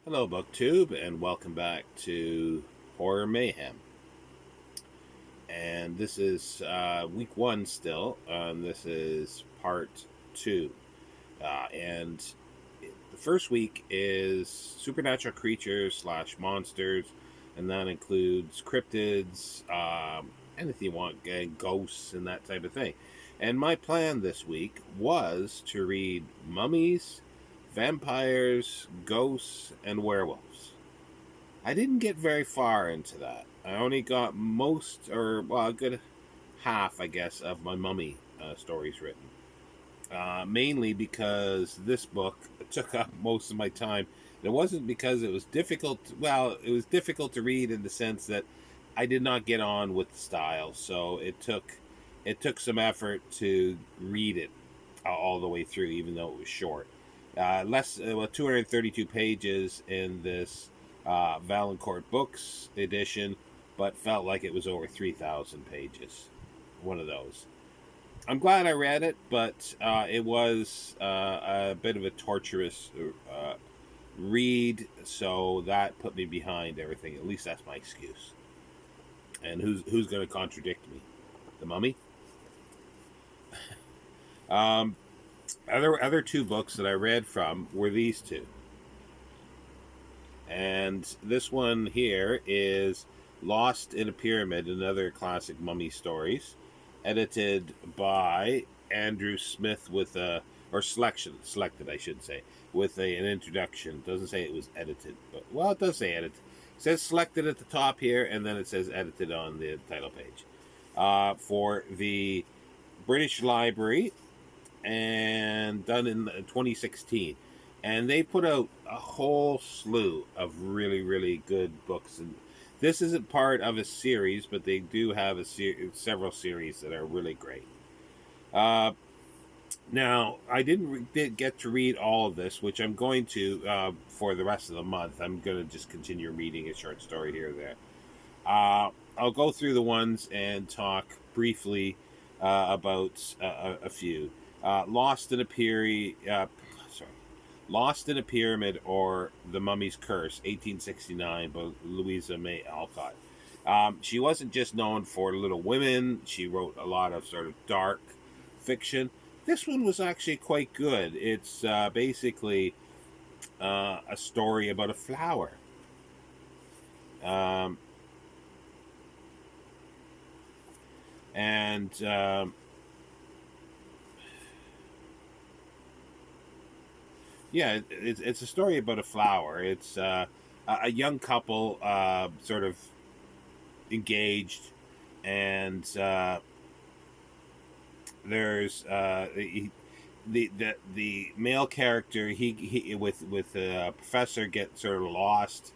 Hello, BookTube, and welcome back to Horror Mayhem. And this is week one still. This is part two. And the first week is supernatural creatures / monsters, and that includes cryptids, anything you want, ghosts, and that type of thing. And my plan this week was to read mummies, vampires, ghosts, and werewolves. I didn't get very far into that. I only got a good half, I guess, of my mummy stories written. Mainly because this book took up most of my time. It wasn't because it was difficult. Well, it was difficult to read in the sense that I did not get on with the style, so it took some effort to read it all the way through, even though it was short. 232 pages in this Valancourt Books edition, but felt like it was over 3,000 pages. One of those. I'm glad I read it, but it was a bit of a torturous read, so that put me behind everything. At least that's my excuse. And who's going to contradict me? The Mummy. Other two books that I read from were these two, and this one here is Lost in a Pyramid, another classic mummy stories, edited by Andrew Smith with a selected, I should say, with an introduction. It doesn't say it was edited, but well, it does say edited. It says selected at the top here, and then it says edited on the title page. For the British Library, and done in 2016. And they put out a whole slew of really, really good books. And this isn't part of a series, but they do have several series that are really great. Now, I didn't get to read all of this, which I'm going to for the rest of the month. I'm going to just continue reading a short story here or there. I'll go through the ones and talk briefly about a few. Lost in a Pyramid, or The Mummy's Curse, 1869, by Louisa May Alcott. She wasn't just known for Little Women. She wrote a lot of sort of dark fiction. This one was actually quite good. It's basically a story about a flower. And yeah, it's a story about a flower. It's a young couple, sort of engaged, and there's the male character. He with the professor get sort of lost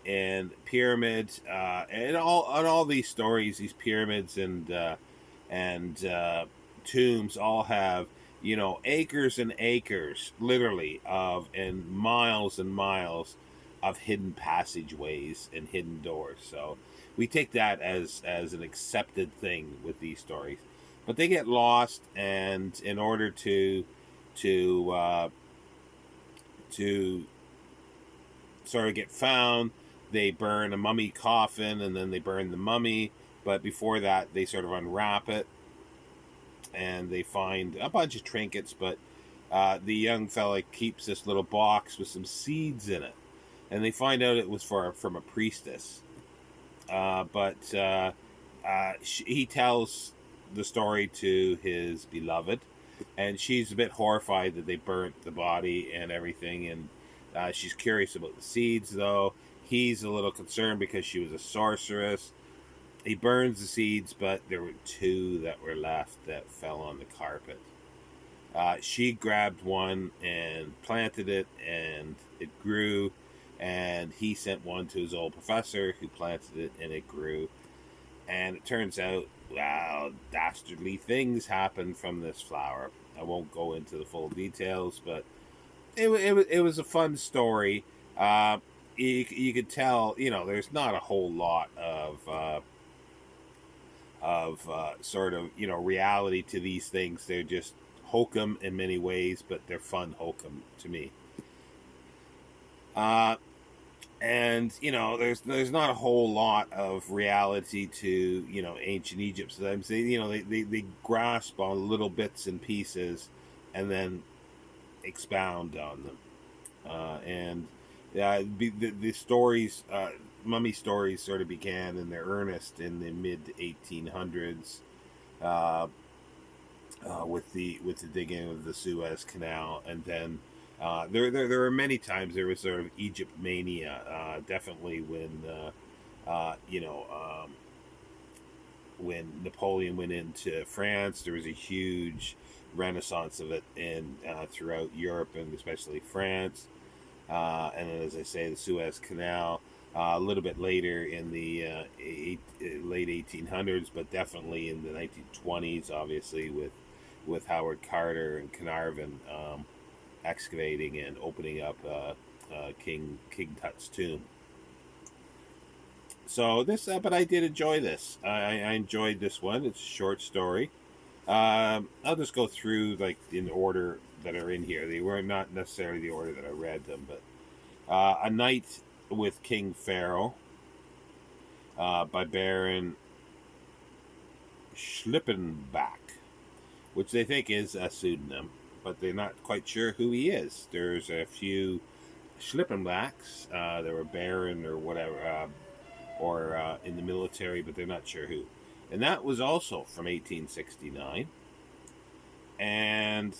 in pyramids, and all these stories, these pyramids and tombs all have, acres and acres, literally, and miles of hidden passageways and hidden doors. So we take that as an accepted thing with these stories. But they get lost, and in order to sort of get found, they burn a mummy coffin, and then they burn the mummy. But before that, they sort of unwrap it, and they find a bunch of trinkets. But the young fella keeps this little box with some seeds in it, and they find out it was from a priestess. He tells the story to his beloved, and she's a bit horrified that they burnt the body and everything, and she's curious about the seeds, though. He's a little concerned because she was a sorceress. He burns the seeds, but there were two that were left that fell on the carpet. She grabbed one and planted it, and it grew, and he sent one to his old professor, who planted it, and it grew. And it turns out, well, dastardly things happen from this flower. I won't go into the full details, but it was a fun story. You could tell, there's not a whole lot of sort of, reality to these things. They're just hokum in many ways, but they're fun hokum to me. And there's not a whole lot of reality to ancient Egypt. So I'm saying they grasp on little bits and pieces, and then expound on them. And the stories, mummy stories, sort of began in their earnest in the mid 1800s, uh, with the digging of the Suez Canal, and then there were many times there was sort of Egypt mania. Definitely when Napoleon went into France, there was a huge renaissance of it in throughout Europe and especially France. And then, as I say, the Suez Canal. A little bit later in the late 1800s, but definitely in the 1920s, obviously with Howard Carter and Carnarvon excavating and opening up King Tut's tomb. So this, but I did enjoy this. I enjoyed this one. It's a short story. I'll just go through like in order that are in here. They were not necessarily the order that I read them, but A Night with King Pharaoh by Baron Schlippenbach, which they think is a pseudonym, but they're not quite sure who he is. There's a few Schlippenbachs. They were Baron or whatever, or in the military, but they're not sure who. And that was also from 1869. And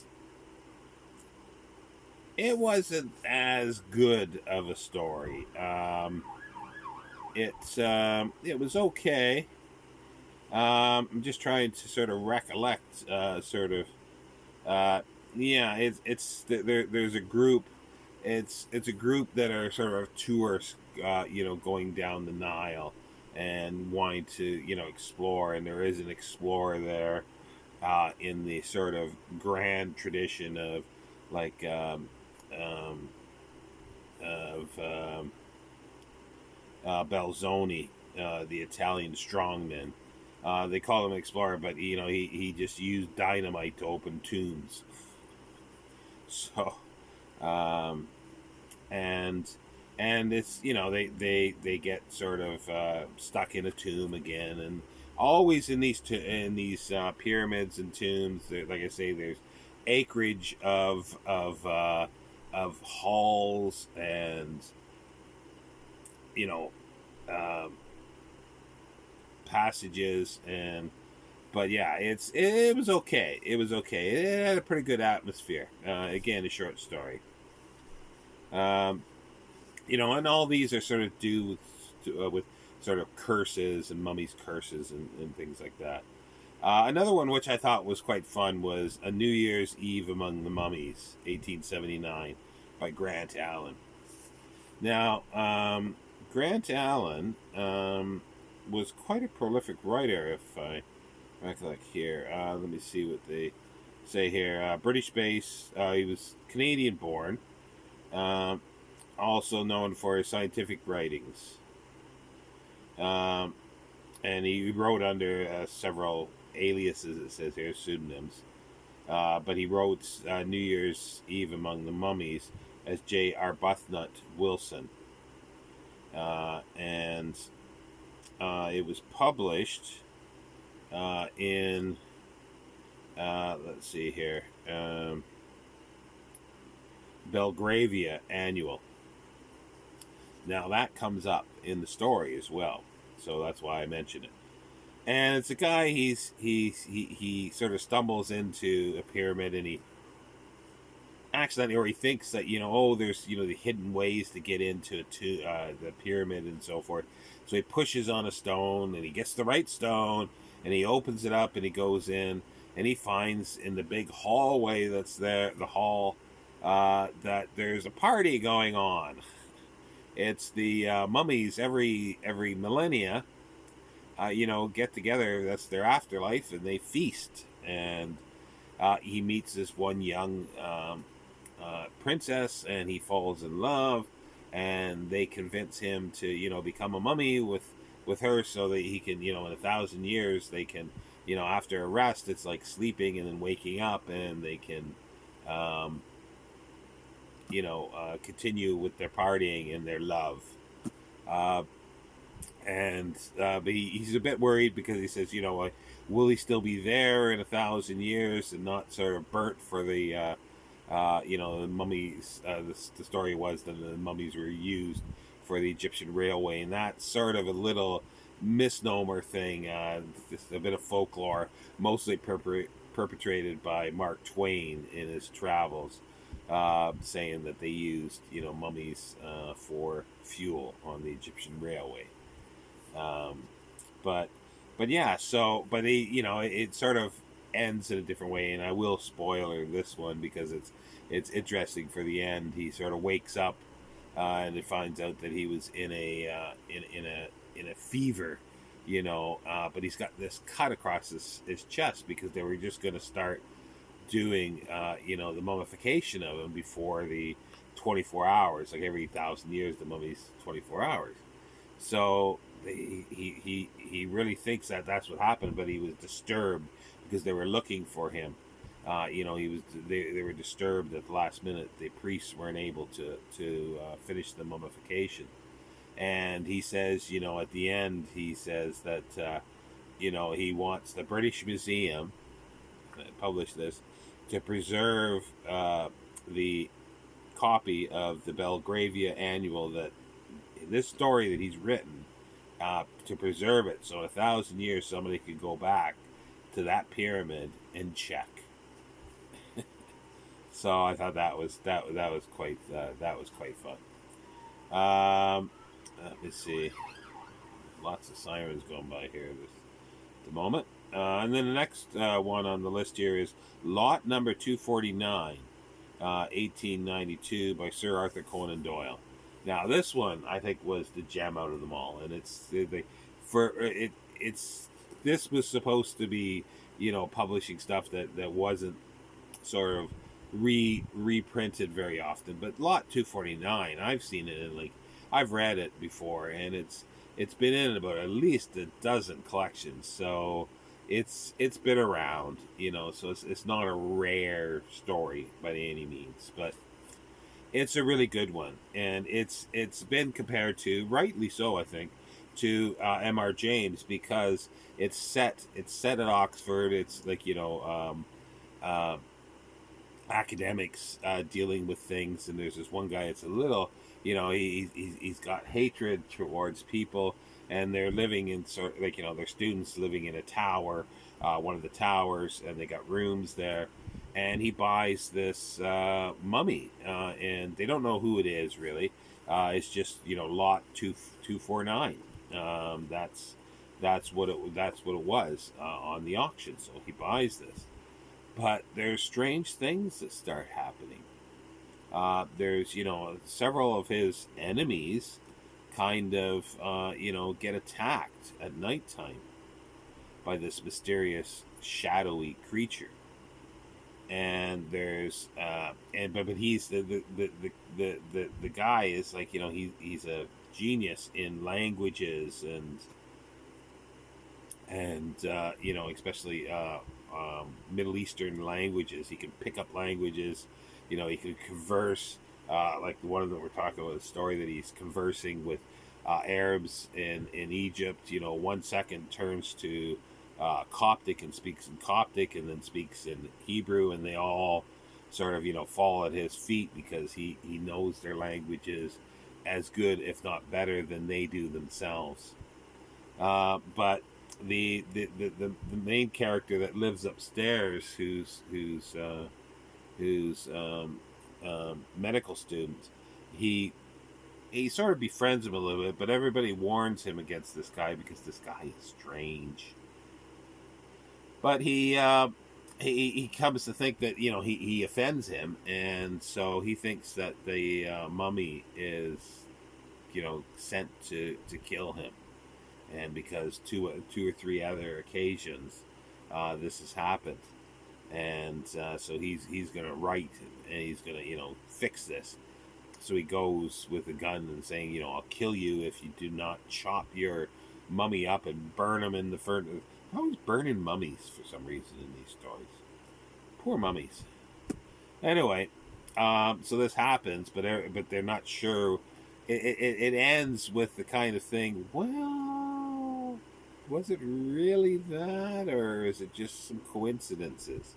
it wasn't as good of a story. It was okay. I'm just trying to sort of recollect, there's a group. It's a group that are sort of tourists, going down the Nile and wanting to, explore. And there is an explorer there, in the sort of grand tradition of like Belzoni, the Italian strongman. They call him explorer, but he just used dynamite to open tombs. So, and it's they get sort of stuck in a tomb again, and always in these pyramids and tombs, like I say, there's acreage of halls and passages, but yeah, it was okay. It was okay. It had a pretty good atmosphere. Again, a short story. And all these are sort of due with sort of curses and mummies' curses and things like that. Another one which I thought was quite fun was A New Year's Eve Among the Mummies, 1879, by Grant Allen. Now, Grant Allen was quite a prolific writer, if I recollect here. Let me see what they say here. British base. He was Canadian born. Also known for his scientific writings. And he wrote under several aliases, it says here, pseudonyms. But he wrote New Year's Eve Among the Mummies as J. Arbuthnot Wilson. And it was published in, let's see here, Belgravia Annual. Now that comes up in the story as well, so that's why I mentioned it. And it's a guy, he sort of stumbles into a pyramid, and he accidentally, or he thinks that there's the hidden ways to get into the pyramid and so forth. So he pushes on a stone, and he gets the right stone, and he opens it up, and he goes in, and he finds in the big hallway that's there, the hall, that there's a party going on. It's the mummies every millennia, get together. That's their afterlife, and they feast. And he meets this one young princess, and he falls in love, and they convince him to become a mummy with her, so that he can in 1,000 years they can after a rest, it's like sleeping and then waking up, and they can continue with their partying and their love. But he's a bit worried because he says, will he still be there in 1,000 years and not sort of burnt for the mummies? The story was that the mummies were used for the Egyptian railway, and that's sort of a little misnomer thing, just a bit of folklore, mostly perpetrated by Mark Twain in his travels, saying that they used, mummies for fuel on the Egyptian railway. Um, but yeah, but it sort of ends in a different way, and I will spoiler this one because it's interesting for the end. He sort of wakes up, and he finds out that he was in a fever, but he's got this cut across his chest because they were just going to start doing the mummification of him before the 24 hours. Like every 1,000 years, the mummy's 24 hours. So he really thinks that that's what happened, but he was disturbed because they were looking for him. They were disturbed at the last minute. The priests weren't able to finish the mummification, and he says, at the end, he says that he wants the British Museum publish this to preserve the copy of the Belgravia Annual, that this story that he's written, to preserve it, so in 1,000 years somebody could go back to that pyramid and check. So I thought that was quite fun. Let me see. Lots of sirens going by here at the moment. And then the next one on the list here is Lot Number 249, 1892, by Sir Arthur Conan Doyle. Now this one I think was the gem out of them all, and this was supposed to be publishing stuff that wasn't sort of reprinted very often. But Lot 249, I've seen it in I've read it before, and it's been in about at least a dozen collections, so it's been around, so it's not a rare story by any means, but it's a really good one, and it's been compared to, rightly so, I think, to M.R. James, because it's set at Oxford. It's academics dealing with things, and there's this one guy. It's a little, he's got hatred towards people, and they're living in they're students living in a tower, one of the towers, and they got rooms there. And he buys this mummy, and they don't know who it is really. It's just Lot 249. That's what it was on the auction. So he buys this, but there's strange things that start happening. There's several of his enemies kind of get attacked at nighttime by this mysterious shadowy creature. And there's but he's the guy is he's a genius in languages, and especially Middle Eastern languages. He can pick up languages, he can converse, like the one that we're talking about, the story that he's conversing with Arabs in Egypt. 1 second turns to Coptic and speaks in Coptic, and then speaks in Hebrew, and they all sort of fall at his feet because he knows their languages as good, if not better, than they do themselves. But the main character that lives upstairs, who's medical student, he sort of befriends him a little bit, but everybody warns him against this guy because this guy is strange. But he comes to think that he offends him, and so he thinks that the mummy is sent to kill him, and because two or three other occasions this has happened, and so he's gonna write, and he's gonna fix this. So he goes with a gun and saying, I'll kill you if you do not chop your mummy up and burn him in the furnace. Always burning mummies for some reason in these stories. Poor mummies. Anyway, so this happens, but they're not sure it ends with the kind of thing, well, was it really that, or is it just some coincidences?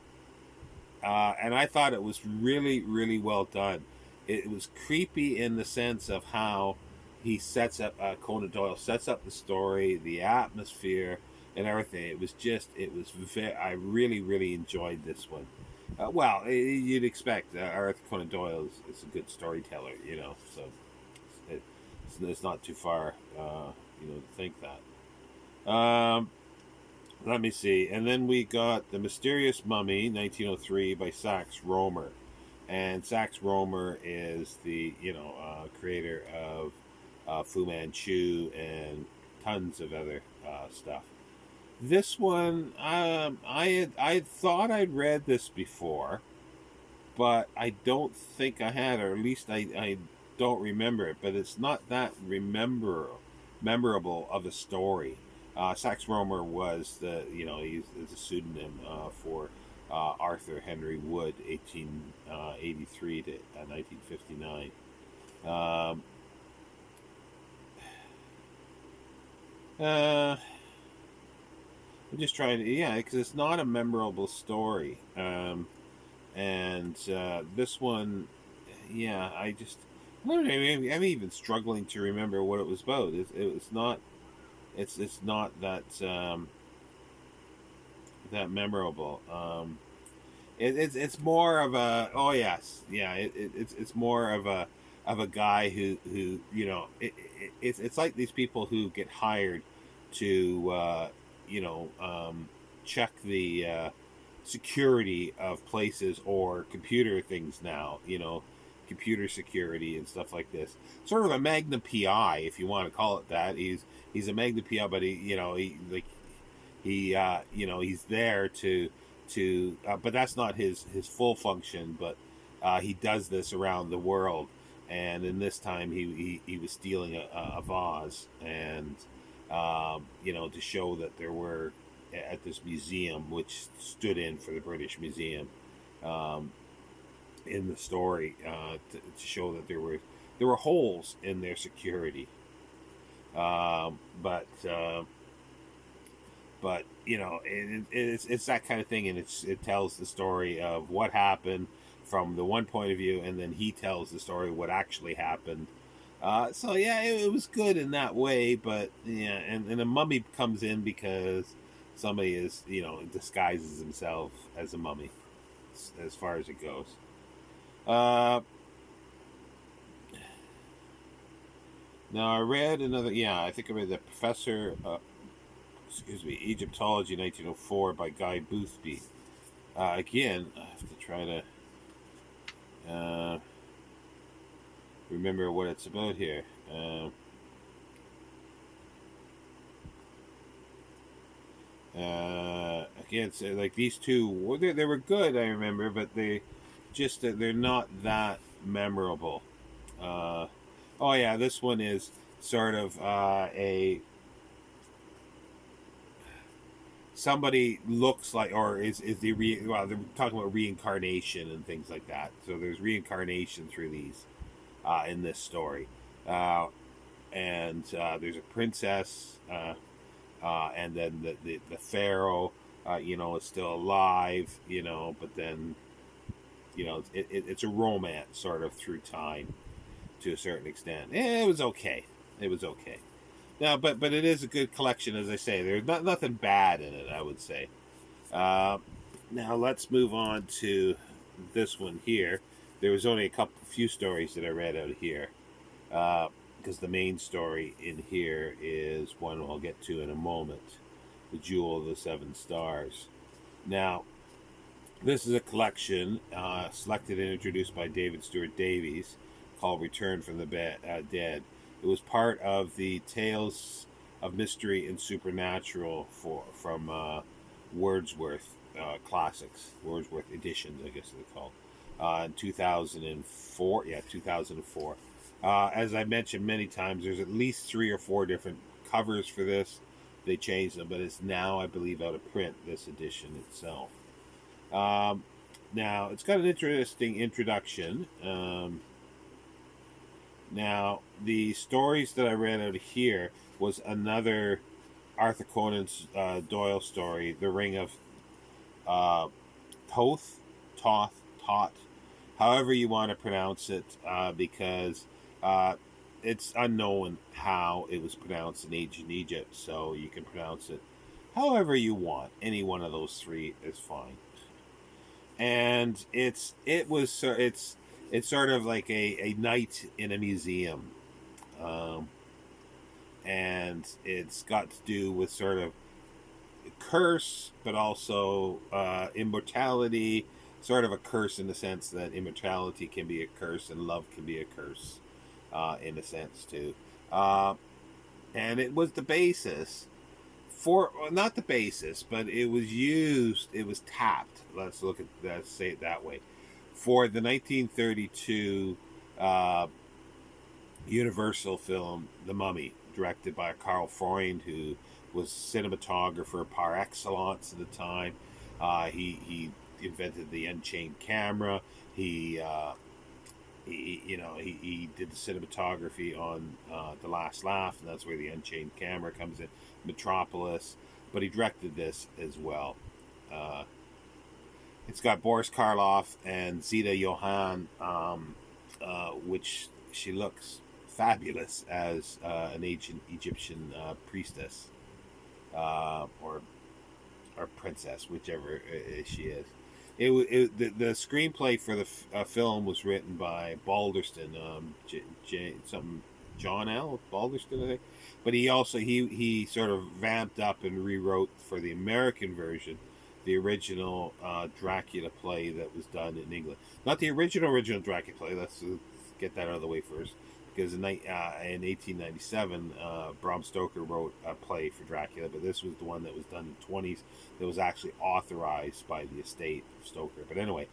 And I thought it was really, really well done. It was creepy in the sense of how he sets up, Conan Doyle sets up the story, the atmosphere, and everything. I really, really enjoyed this one. Well, you'd expect Arthur Conan Doyle is a good storyteller, so it's not too far, to think that. Let me see. And then we got The Mysterious Mummy, 1903, by Sax Rohmer. And Sax Rohmer is the, creator of Fu Manchu and tons of other stuff. This one, I thought I'd read this before, but I don't think I had, or at least I don't remember it. But it's not that memorable of a story. Sax Rohmer was he's a pseudonym for Arthur Henry Wood, 1883 to 1959. I'm just trying to, because it's not a memorable story. And this one, I don't know, I'm even struggling to remember what it was about. It's not that that memorable. It's more of a, oh yes, yeah. It's more of a guy who it's like these people who get hired to check the security of places or computer things now. Computer security and stuff like this. Sort of a Magnum PI, if you want to call it that. He's a Magnum PI, but he's there to but that's not his full function. But he does this around the world, and in this time he was stealing a vase, and to show that there were at this museum, which stood in for the British Museum, in the story, to show that there were holes in their security. But it's that kind of thing, and it tells the story of what happened from the one point of view, and then he tells the story of what actually happened. So yeah, it was good in that way, but yeah, and a mummy comes in because somebody is disguises himself as a mummy, as far as it goes. Now I read another. Yeah, I think I read the Professor. Egyptology 1904 by Guy Boothby. Again, I have to try to remember what it's about here. Again, so like these two, they were good, I remember, but they're not that memorable. Oh yeah, this one is sort of somebody looks like, or is they're talking about reincarnation and things like that. So there's reincarnation through these in this story, and there's a princess, and then the pharaoh, is still alive, but then it's a romance sort of through time to a certain extent. It was okay. It was okay. No, but it is a good collection, as I say. There's nothing bad in it, I would say. Now let's move on to this one here. There was only a few stories that I read out of here, because the main story in here is one I'll get to in a moment, The Jewel of the Seven Stars. Now, this is a collection selected and introduced by David Stuart Davies, called Return from the Dead. It was part of the Tales of Mystery and Supernatural from Wordsworth Classics, Wordsworth Editions, I guess they're called, in 2004. Yeah, 2004. As I mentioned many times, there's at least 3 or 4 different covers for this. They changed them, but it's now, I believe, out of print, this edition itself. Now, it's got an interesting introduction. Now, the stories that I read out of here was another Arthur Conan Doyle story, The Ring of uh, Toth, Toth, Tot, however you want to pronounce it, because uh, it's unknown how it was pronounced in ancient Egypt, so you can pronounce it however you want. Any one of those three is fine. And it's sort of like a night in a museum, um, and it's got to do with sort of curse, but also immortality. Sort of a curse in the sense that immortality can be a curse and love can be a curse, in a sense too. Uh, and it was the basis for, well, not the basis, but it was used. It was tapped. Let's say it that way, for the 1932 uh, Universal film, The Mummy, directed by Carl Freund, who was cinematographer par excellence at the time. He invented the unchained camera. He did the cinematography on The Last Laugh, and that's where the unchained camera comes in. Metropolis, but he directed this as well. Uh, it's got Boris Karloff and Zita Johann, which she looks fabulous as an ancient Egyptian priestess, or princess, whichever she is. The screenplay for the film was written by Balderston, something John L. Balderston, I think. But he sort of vamped up and rewrote for the American version the original Dracula play that was done in England. Not the original Dracula play. Let's get that out of the way first. Because in 1897, Bram Stoker wrote a play for Dracula, but this was the one that was done in the 20s that was actually authorized by the estate of Stoker. But anyway,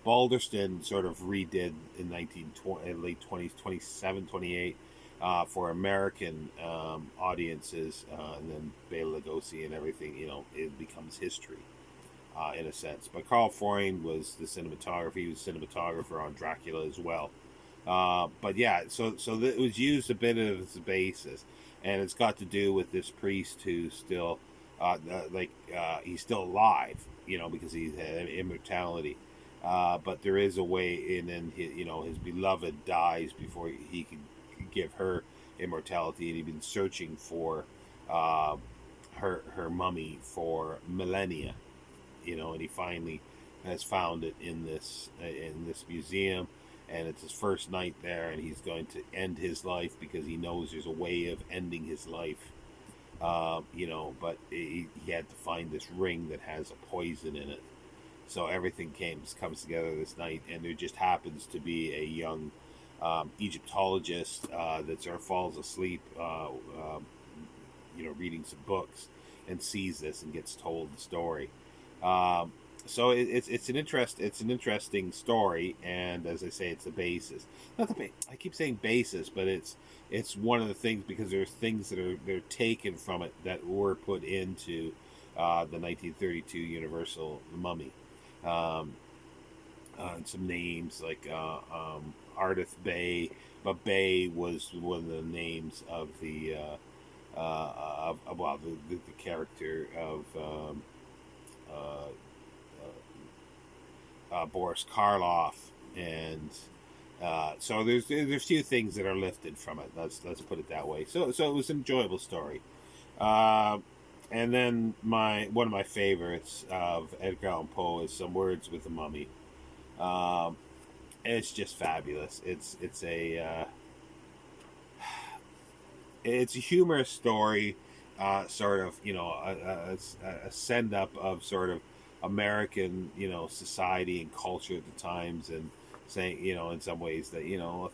Balderston sort of redid in late 20s, 27, 28, for American audiences, and then Bela Lugosi and everything, it becomes history. In a sense, but Carl Freund was the cinematographer. He was cinematographer on Dracula as well. But yeah, so it was used a bit as a basis, and it's got to do with this priest who's still, he's still alive, because he's had immortality. But there is a way, and then his beloved dies before he can give her immortality, and he's been searching for her mummy for millennia, and he finally has found it in this museum, and it's his first night there, and he's going to end his life because he knows there's a way of ending his life. But he had to find this ring that has a poison in it. So everything comes together this night, and there just happens to be a young Egyptologist that sort of falls asleep, reading some books, and sees this and gets told the story. So it's an interesting story, and as I say, it's the basis. Not the I keep saying basis, but it's one of the things, because there's things that they're taken from it that were put into the 1932 Universal Mummy. And some names like Ardith Bay, but Bay was one of the names of the character of Boris Karloff, and so there's a few things that are lifted from it. Let's put it that way. So it was an enjoyable story. And then one of my favorites of Edgar Allan Poe is Some Words with the Mummy. It's just fabulous. It's a humorous story, sort of, a send up of sort of American, society and culture at the times, and saying, in some ways that,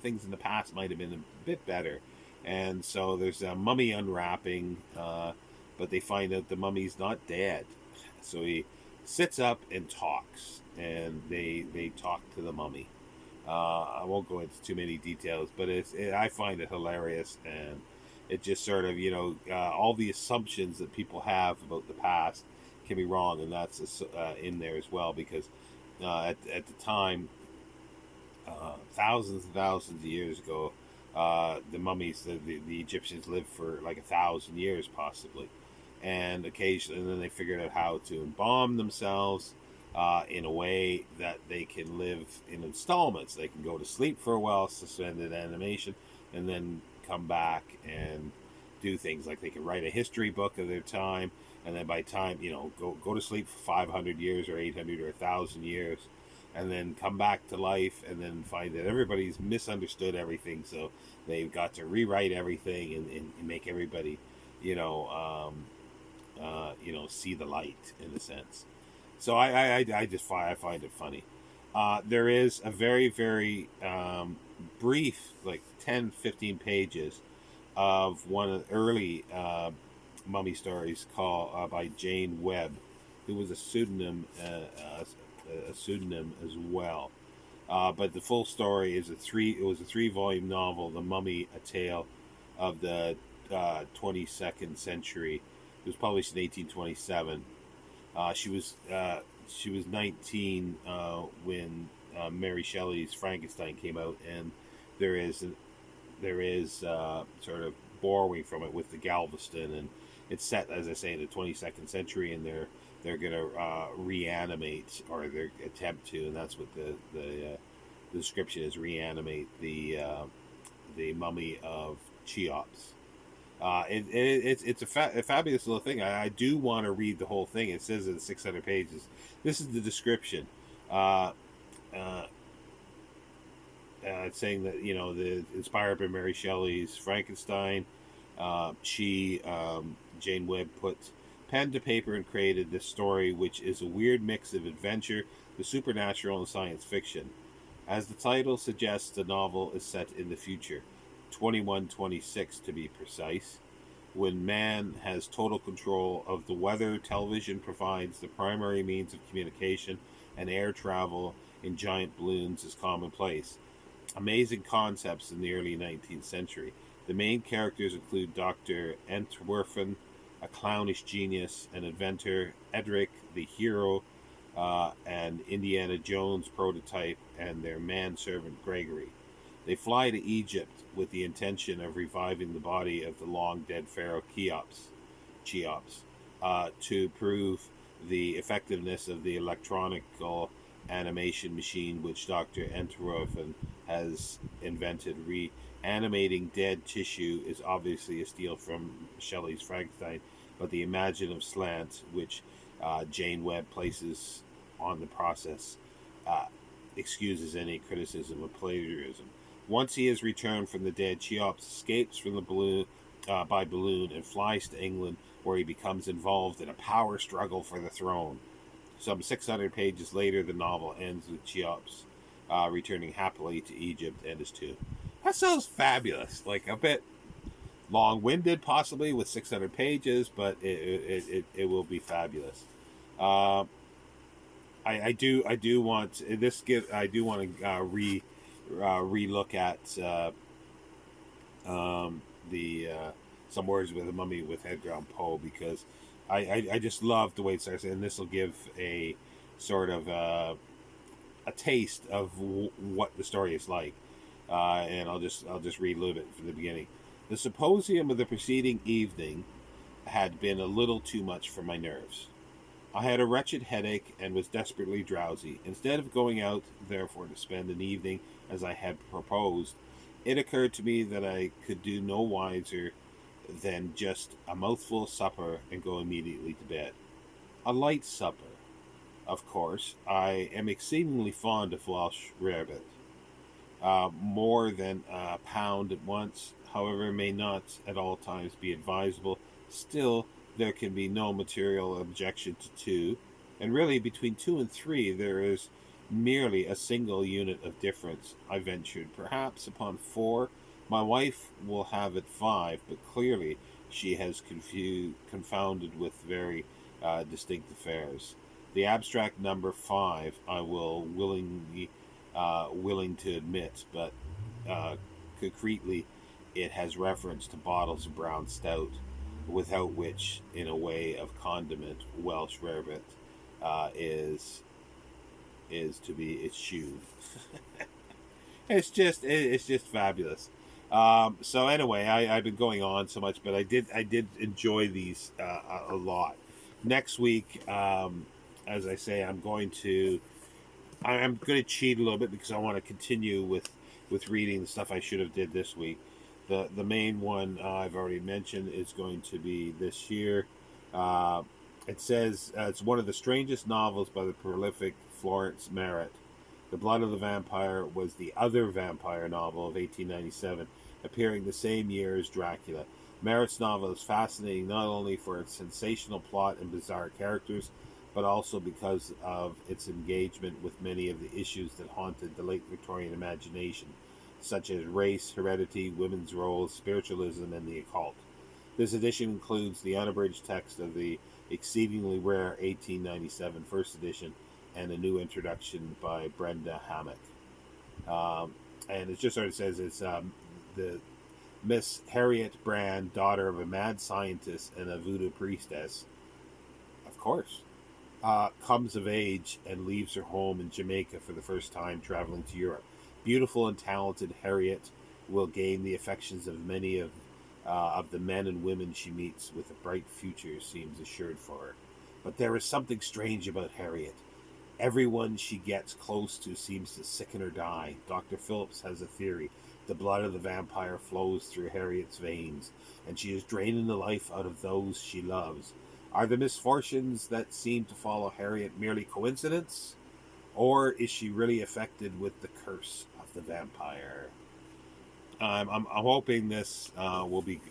things in the past might have been a bit better. And so there's a mummy unwrapping, but they find out the mummy's not dead. So he sits up and talks, and they talk to the mummy. I won't go into too many details, but I find it hilarious, and it just sort of, all the assumptions that people have about the past can be wrong, and that's in there as well, because at the time, thousands and thousands of years ago, The mummies, the Egyptians lived for like 1,000 years possibly, and occasionally, and then they figured out how to embalm themselves in a way that they can live in installments. They can go to sleep for a while, suspended animation, and then come back and do things like they can write a history book of their time, and then by time, go to sleep for 500 years or 800 or 1,000 years, and then come back to life, and then find that everybody's misunderstood everything, so they've got to rewrite everything and make everybody, you know, see the light in a sense. So I find it funny. There is a very, very brief, like 10, 15 pages of one of the early mummy stories called by Jane Webb, who was a pseudonym as well. But the full story is it was a 3-volume novel, The Mummy, A Tale of the 22nd Century. It was published in 1827. She was 19 when Mary Shelley's Frankenstein came out, and there is sort of borrowing from it with the Galveston, and it's set, as I say, in the 22nd century, and they're going to reanimate, or they attempt to, and that's what the description is: reanimate the mummy of Cheops. It's a fabulous little thing. I do want to read the whole thing. It says it's 600 pages. This is the description. It's saying that, inspired by Mary Shelley's Frankenstein, Jane Webb, put pen to paper and created this story, which is a weird mix of adventure, the supernatural, and science fiction. As the title suggests, the novel is set in the future, 2126 to be precise, when man has total control of the weather. Television provides the primary means of communication, and air travel in giant balloons is commonplace. Amazing concepts in the early 19th century. The main characters include Dr. Entwerfen, a clownish genius, an inventor, Edric, the hero, and Indiana Jones prototype, and their manservant Gregory. They fly to Egypt with the intention of reviving the body of the long-dead pharaoh Cheops, to prove the effectiveness of the electronical animation machine which Dr. Entwerfen has invented. Reanimating dead tissue is obviously a steal from Shelley's Frankenstein, but the imaginative slant which Jane Webb places on the process excuses any criticism of plagiarism. Once he has returned from the dead, Cheops escapes from the balloon by balloon and flies to England, where he becomes involved in a power struggle for the throne. Some 600 pages later, the novel ends with Cheops returning happily to Egypt and his tomb. That sounds fabulous. Like a bit long-winded, possibly, with 600 pages, but it will be fabulous. I do want this. I do want to relook at the Some Words with a Mummy with Edgar Allan Poe, because I just love the way it starts, and this will give a sort of a taste of what the story is like. And I'll just read a little bit from the beginning. The symposium of the preceding evening had been a little too much for my nerves. I had a wretched headache and was desperately drowsy. Instead of going out, therefore, to spend an evening as I had proposed, it occurred to me that I could do no wiser than just a mouthful of supper and go immediately to bed. A light supper, of course. I am exceedingly fond of Welsh rarebit. More than a pound at once, however, may not at all times be advisable. Still, there can be no material objection to 2, and really between 2 and 3 there is merely a single unit of difference. I ventured perhaps upon 4. My wife will have it 5, but clearly she has confounded with very distinct affairs. The abstract number 5 I will willing to admit, but concretely it has reference to bottles of brown stout, without which, in a way of condiment, Welsh rarebit is to be eschewed. It's just fabulous. So anyway, I've been going on so much, but I did enjoy these a lot. Next week, as I say, I'm going to cheat a little bit because I want to continue with reading the stuff I should have did this week. The main one I've already mentioned is going to be this year. Uh, it says it's one of the strangest novels by the prolific Florence Merritt. The Blood of the Vampire was the other vampire novel of 1897, appearing the same year as Dracula. Merritt's novel is fascinating not only for its sensational plot and bizarre characters, but also because of its engagement with many of the issues that haunted the late Victorian imagination, such as race, heredity, women's roles, spiritualism, and the occult. This edition includes the unabridged text of the exceedingly rare 1897 first edition and a new introduction by Brenda Hammock. And it just sort of says it's the Miss Harriet Brand, daughter of a mad scientist and a voodoo priestess, of course, comes of age and leaves her home in Jamaica for the first time, traveling to Europe. Beautiful and talented Harriet will gain the affections of many of the men and women she meets, with a bright future seems assured for her. But there is something strange about Harriet. Everyone she gets close to seems to sicken or die. Dr. Phillips has a theory. The blood of the vampire flows through Harriet's veins, and she is draining the life out of those she loves. Are the misfortunes that seem to follow Harriet merely coincidence? Or is she really affected with the curse of the vampire? I'm hoping this will be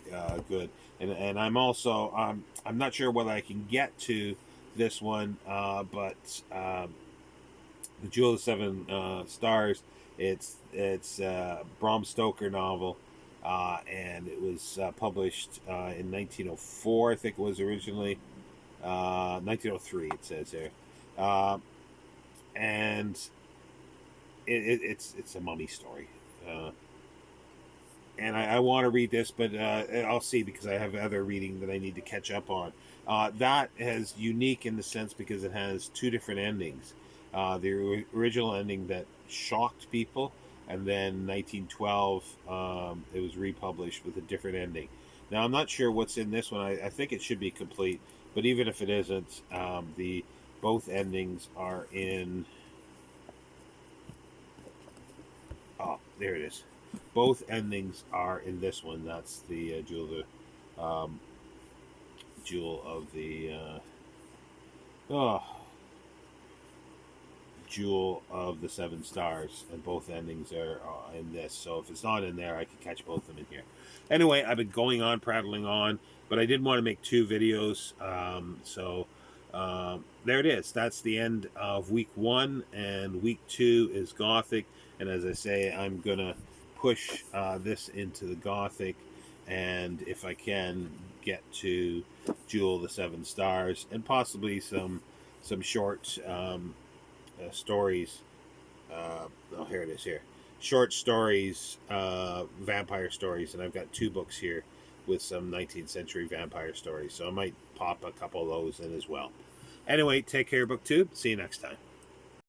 good, and I'm also I'm not sure whether I can get to this one, but the Jewel of the Seven Stars. It's Bram Stoker novel, and it was published in 1904. I think it was originally 1903. It says here, and it's a mummy story. And I want to read this, but I'll see because I have other reading that I need to catch up on. That is unique in the sense because it has two different endings. The original ending that shocked people, and then 1912 it was republished with a different ending. Now I'm not sure what's in this one. I think it should be complete, but even if it isn't, the both endings are in. Oh, there it is. Both endings are in this one. That's the Jewel of the Jewel of the Seven Stars, and both endings are in this. So if it's not in there, I can catch both of them in here. Anyway, I've been going on, prattling on, but I did want to make two videos. There it is. That's the end of week 1, and week 2 is Gothic. And as I say, I'm gonna push this into the Gothic, and if I can get to Jewel of the Seven Stars, and possibly some short stories. Oh, here it is here. Short stories, vampire stories, and I've got 2 books here with some 19th century vampire stories, so I might pop a couple of those in as well. Anyway, take care, BookTube. See you next time.